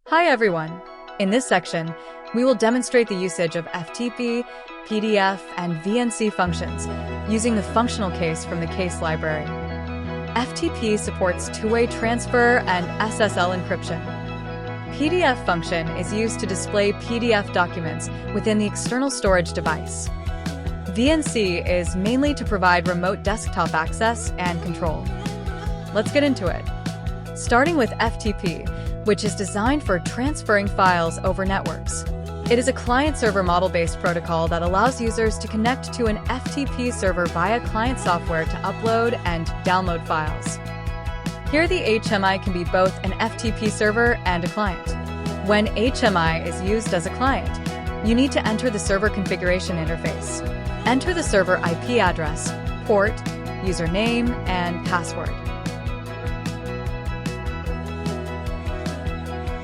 Hi everyone! In this section, we will demonstrate the usage of FTP, PDF, and VNC functions using the functional case from the case library. FTP supports two-way transfer and SSL encryption. PDF function is used to display PDF documents within the external storage device. VNC is mainly to provide remote desktop access and control. Let's get into it. Starting with FTP, which is designed for transferring files over networks. It is a client-server model-based protocol that allows users to connect to an FTP server via client software to upload and download files. Here the HMI can be both an FTP server and a client. When HMI is used as a client, you need to enter the server configuration interface. Enter the server IP address, port, username, and password.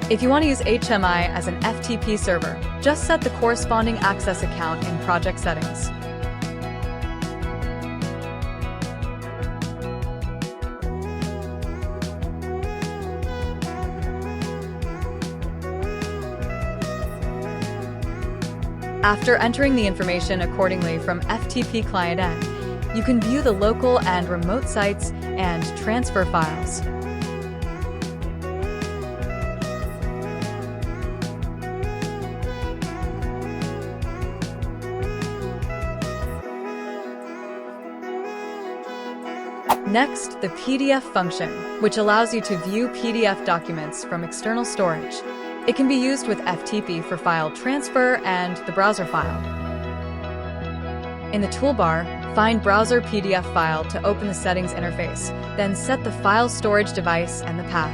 If you want to use HMI as an FTP server, just set the corresponding access account in project settings. After entering the information accordingly from FTP client end, you can view the local and remote sites and transfer files. Next, the PDF function, which allows you to view PDF documents from external storage. It can be used with FTP for file transfer and the browser file. In the toolbar, find Browser PDF File to open the settings interface, then set the file storage device and the path.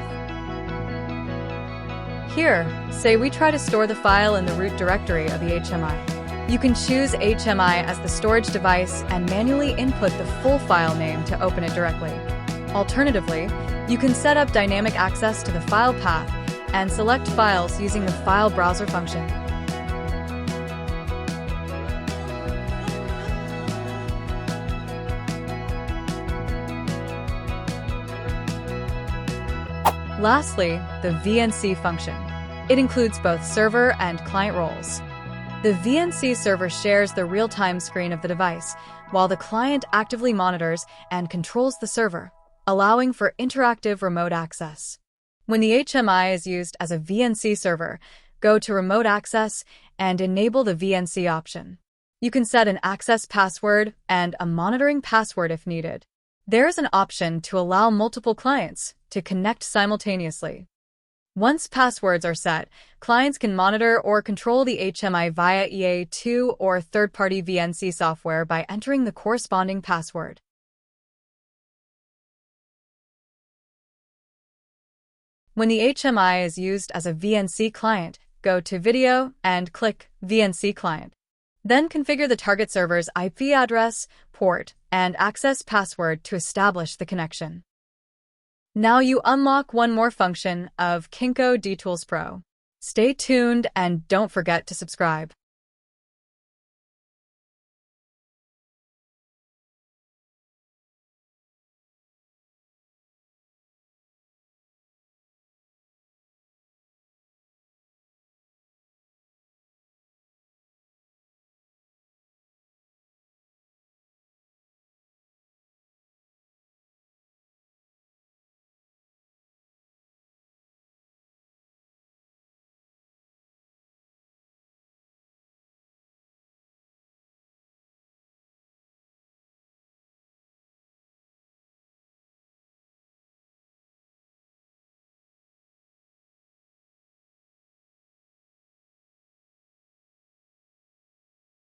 Here, say we try to store the file in the root directory of the HMI. You can choose HMI as the storage device and manually input the full file name to open it directly. Alternatively, you can set up dynamic access to the file path and select files using the File Browser function. Lastly, the VNC function. It includes both server and client roles. The VNC server shares the real-time screen of the device, while the client actively monitors and controls the server, allowing for interactive remote access. When the HMI is used as a VNC server, go to Remote Access and enable the VNC option. You can set an access password and a monitoring password if needed. There is an option to allow multiple clients to connect simultaneously. Once passwords are set, clients can monitor or control the HMI via EA2 or third-party VNC software by entering the corresponding password. When the HMI is used as a VNC client, go to Video and click VNC Client. Then configure the target server's IP address, port, and access password to establish the connection. Now you unlock one more function of Kinco DToolsPro. Stay tuned and don't forget to subscribe.